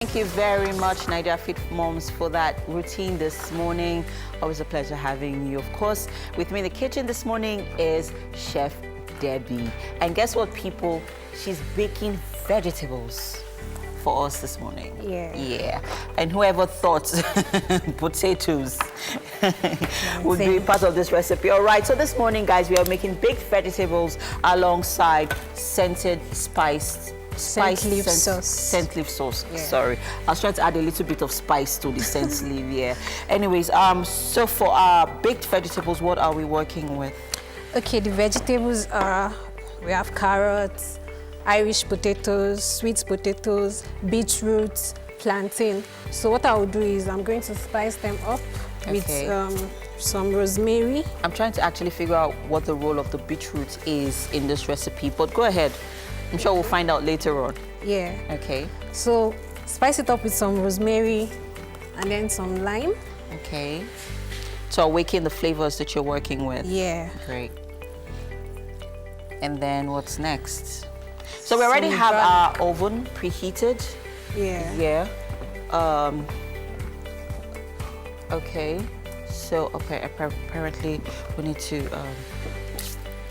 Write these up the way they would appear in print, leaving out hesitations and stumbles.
Thank you very much, Nigeria Fit Moms, for that routine this morning. Always a pleasure having you. Of course, with me in the kitchen this morning is Chef Debby. And guess what, people? She's baking vegetables for us this morning. Yeah. And whoever thought potatoes would be part of this recipe. All right, so this morning, guys, we are making baked vegetables alongside scented scent leaf sauce. Yeah. Sorry, I was trying to add a little bit of spice to the scent leaf. Yeah. Anyways, so for our baked vegetables, what are we working with? Okay, the vegetables are, we have carrots, Irish potatoes, sweet potatoes, beetroot, plantain. So what I will do is I'm going to spice them up with some rosemary. I'm trying to actually figure out what the role of the beetroot is in this recipe, but go ahead. I'm sure we'll find out later on. Yeah. Okay. So spice it up with some rosemary and then some lime. Okay. To awaken the flavors that you're working with. Yeah. Great. And then what's next? So we already have our oven preheated. Yeah. Yeah. Okay. So apparently we need to.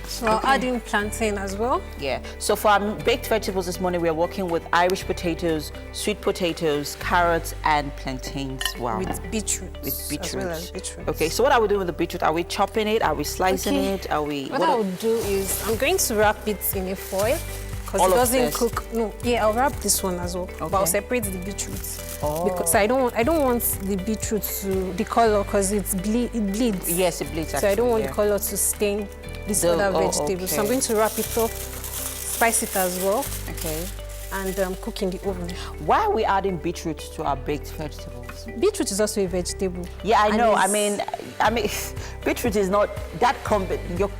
So I'll add in plantain as well. Yeah. So for our baked vegetables this morning, we are working with Irish potatoes, sweet potatoes, carrots, and plantains. Wow. With beetroot. With beetroot. As well as beetroot. Okay. So what are we doing with the beetroot? Are we chopping it? Are we slicing it? Are we? What I would do is I'm going to wrap it in a foil because All it doesn't of this? cook. No. Yeah, I'll wrap this one as well. Okay. But I'll separate the beetroot. Oh. Because I don't want the beetroot to the color because it bleeds. Yes, it bleeds. So I don't want the color to stain this other vegetable. Okay. So I'm going to wrap it up, spice it as well. Okay. And cook in the oven. Why are we adding beetroot to our baked vegetables? Beetroot is also a vegetable. Yeah, I know. I mean, beetroot is not that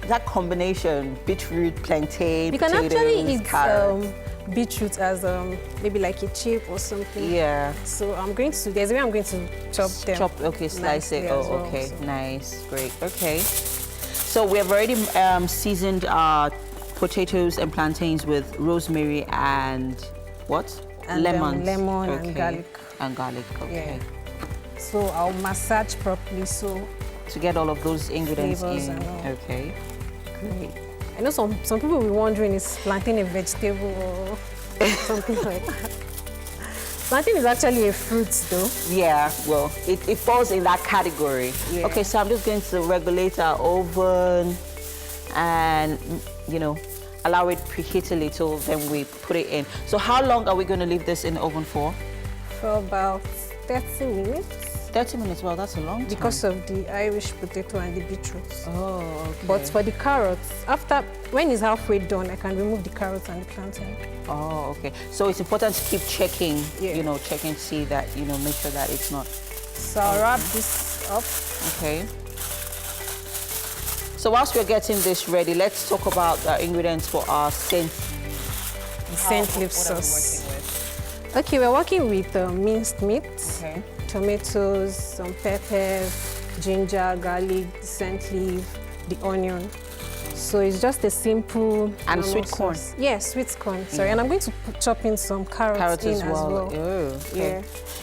that combination. Beetroot, plantain, You can potatoes, actually eat carrots. beetroot as maybe like a chip or something. Yeah. So there's a way I'm going to chop them. Okay, slice it. nicely Oh, as well, okay, so. nice, great. Okay. So we have already seasoned our potatoes and plantains with rosemary and what? And, lemon and garlic. And garlic. Okay. Yeah. So I'll massage properly To get all of those ingredients flavors in. and all. Okay. Great. I know some people will be wondering, is plantain a vegetable or something like that? Plantain is actually a fruit though. Yeah, well, it falls in that category. Yeah. Okay, so I'm just going to regulate our oven and, allow it preheat a little, then we put it in. So how long are we going to leave this in the oven for? For about 30 minutes. 30 minutes, well, that's a long time. Because of the Irish potato and the beetroot. Oh, okay. But for the carrots, when it's halfway done, I can remove the carrots and the plantain. Oh, okay. So it's important to keep checking, Yeah. checking to see that, make sure that it's not. So I'll wrap this up. Okay. So whilst we're getting this ready, let's talk about the ingredients for our scent Leaf sauce. Okay, we're working with minced meat, tomatoes, some peppers, ginger, garlic, scent leaf, the onion. So it's just a simple and sweet corn. Yeah, sweet corn. Sorry, and I'm going to chop in some carrots in as well. Oh, okay. Yeah.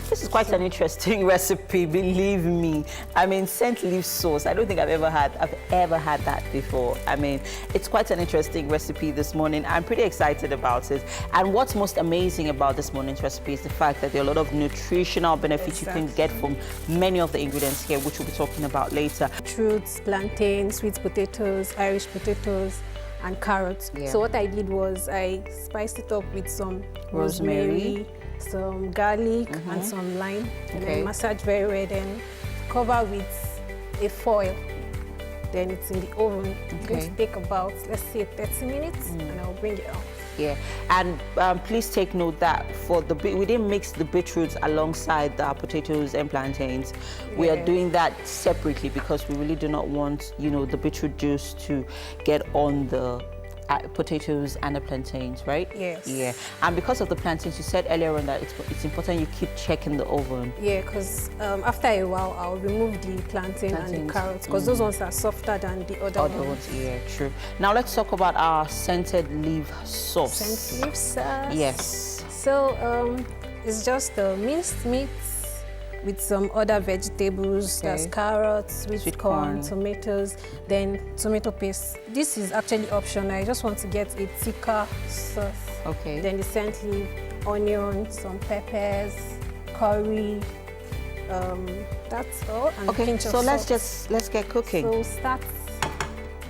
This is quite an interesting recipe, believe me. I mean, scent leaf sauce. I don't think I've ever had that before. I mean, it's quite an interesting recipe this morning. I'm pretty excited about it. And what's most amazing about this morning's recipe is the fact that there are a lot of nutritional benefits you can get from many of the ingredients here, which we'll be talking about later. Fruits, plantain, sweet potatoes, Irish potatoes, and carrots. Yeah. So what I did was I spiced it up with some rosemary, some garlic, and some lime. And then massage very well, then cover with a foil. Then it's in the oven. It's going to take about, let's say, 30 minutes, and I'll bring it out. Yeah, and please take note that we didn't mix the beetroots alongside the potatoes and plantains. Yeah. We are doing that separately because we really do not want, the beetroot juice to get on the potatoes and the plantains, right? Yes. Yeah, and because of the plantains, you said earlier on that it's important you keep checking the oven. Yeah, because after a while, I'll remove the plantain and the carrots because those ones are softer than the other ones. Yeah, true. Now let's talk about our scented leaf sauce. Scented leaf sauce? Yes. So It's just minced meat with some other vegetables. Okay. There's carrots, sweet Sweet corn, corn. tomatoes, then tomato paste. This is actually optional. I just want to get a thicker sauce. Okay. Then the scent leaf, onion, some peppers, curry. That's all. And a Okay, pinch so of salt. let's get cooking. So start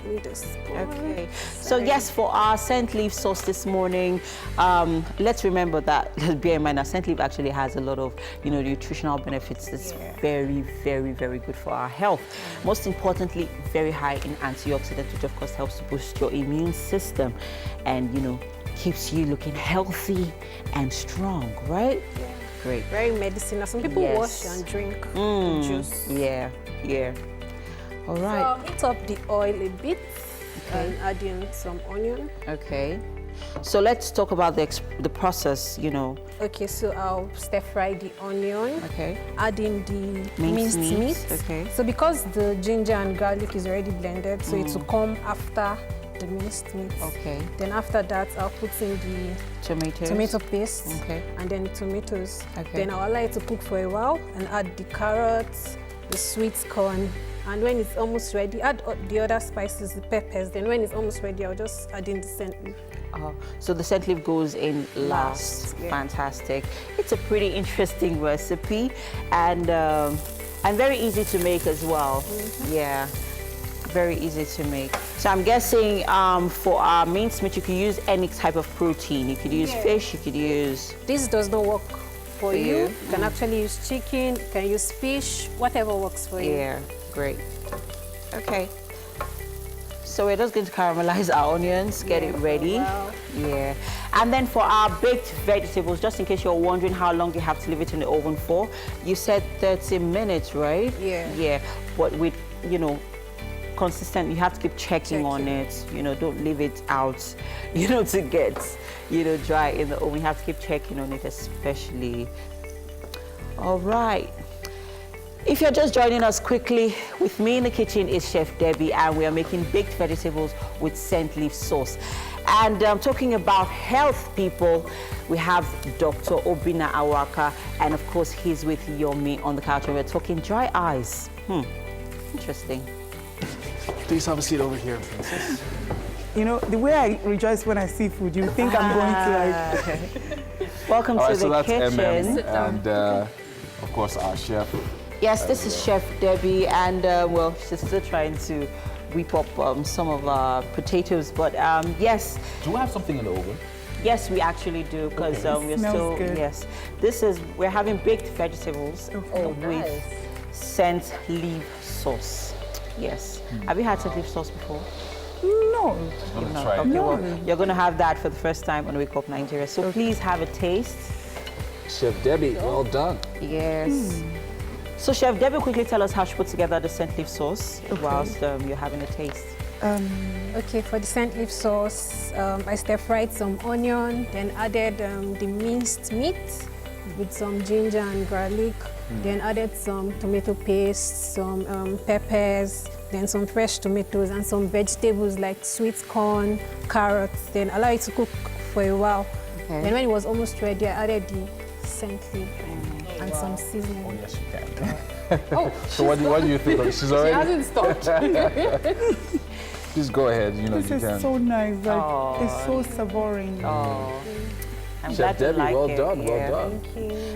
with a spoon. Okay, so yes, for our scent leaf sauce this morning, let's remember that, let's bear in mind that scent leaf actually has a lot of, nutritional benefits that's very, very, very good for our health. Most importantly, very high in antioxidants, which of course helps to boost your immune system and, keeps you looking healthy and strong, right? Yeah. Great. Very medicinal. Some people wash and drink the juice. Yeah, yeah. All right. So heat up the oil a bit and add in some onion. Okay. So let's talk about the process, Okay, so I'll stir fry the onion. Okay. Add in the Minced minced meat, meat. okay. So because the ginger and garlic is already blended, so it will come after the minced meat. Okay. Then after that, I'll put in the Tomatoes. tomato paste. Okay. And then the tomatoes. Okay. Then I'll allow it to cook for a while and add the carrots, the sweet corn. And when it's almost ready, add the other spices, the peppers. Then when it's almost ready, I'll just add in the scent leaf. So the scent leaf goes in last. Yeah. Fantastic. It's a pretty interesting recipe and very easy to make as well. Yeah, very easy to make. So I'm guessing for our minced meat, you could use any type of protein. You could use fish, you could use... This does not work for you. you? You can actually use chicken, you can use fish, whatever works for you. Yeah, great. Okay. So we're just going to caramelize our onions, get it ready. Wow. Yeah. And then for our baked vegetables, just in case you're wondering how long you have to leave it in the oven for, you said 30 minutes, right? Yeah. Yeah. But with, consistent, you have to keep checking on it. Don't leave it out, to get, dry in the oven. You have to keep checking on it, especially. All right. If you're just joining us quickly, with me in the kitchen is Chef Debbie, and we are making baked vegetables with scent leaf sauce. And talking about health, people, we have Dr. Obinna Awaka, and of course, he's with Yomi on the couch, and we're talking dry eyes. Interesting. Please have a seat over here, princess. The way I rejoice when I see food, you think I'm going to like... Welcome to the that's kitchen. and of course our chef. Yes, this is Chef Debbie, and well, she's still trying to whip up some of our potatoes, but yes. Do we have something in the oven? Yes, we actually do, because we're Smells still, good. yes. We're having baked vegetables with scent leaf sauce. Yes. Have you had scent leaf sauce before? No. I'm gonna try it. Okay, well, you're going to have that for the first time on Wake Up Nigeria. So please have a taste. Chef Debbie, well done. Yes. So Chef Debbie, quickly tell us how she put together the scent leaf sauce whilst you're having a taste. Okay, for the scent leaf sauce, I stir-fried some onion, then added the minced meat with some ginger and garlic, then added some tomato paste, some peppers, then some fresh tomatoes and some vegetables like sweet corn, carrots, then allow it to cook for a while. Okay. Then when it was almost ready, I added the scent leaf and some seasoning. Oh, yes, you can. So what do you think of it? She's already... She hasn't stopped. Please go ahead, you This can. is so nice. Like, it's so savoring. I'm Chef glad you Debbie, like well it. done, Yeah. well done.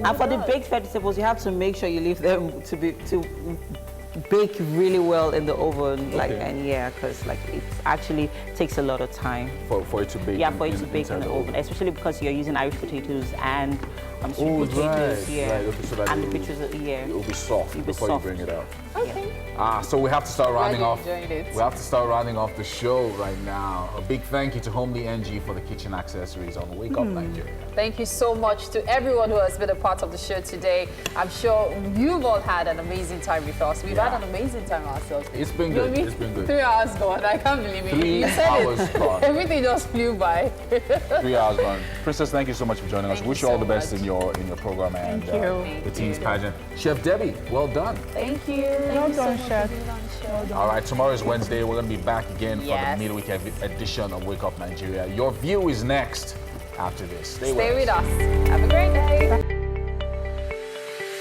And for the baked vegetables, you have to make sure you leave them to bake really well in the oven, because it actually takes a lot of time. For it to bake. Yeah, for it to bake in the oven, especially because you're using Irish potatoes and sweet potatoes, right, okay, so that and the it will- potatoes, It will be soft It'll be before soft. you bring it out. Okay. So we have to start rounding you off. enjoyed it. We have to start rounding off the show right now. A big thank you to Homely NG for the kitchen accessories on Wake Up Nigeria. Thank you so much to everyone who has been a part of the show today. I'm sure you've all had an amazing time with us. We've had an amazing time ourselves. It's been good. Yomi, It's been good. 3 hours gone. I can't believe it. 3 You said hours it. gone. Everything just flew by. 3 hours gone. Princess, thank you so much for joining us. Thank Wish you you all so the best much. in your program and Thank you. the team's pageant. Chef Debbie, well done. Thank you. Well done, Chef. All right, tomorrow is Wednesday. We're going to be back again for Yes. the midweek edition of Wake Up Nigeria. Your view is next after this. Stay Stay with us. with us. Have a great day.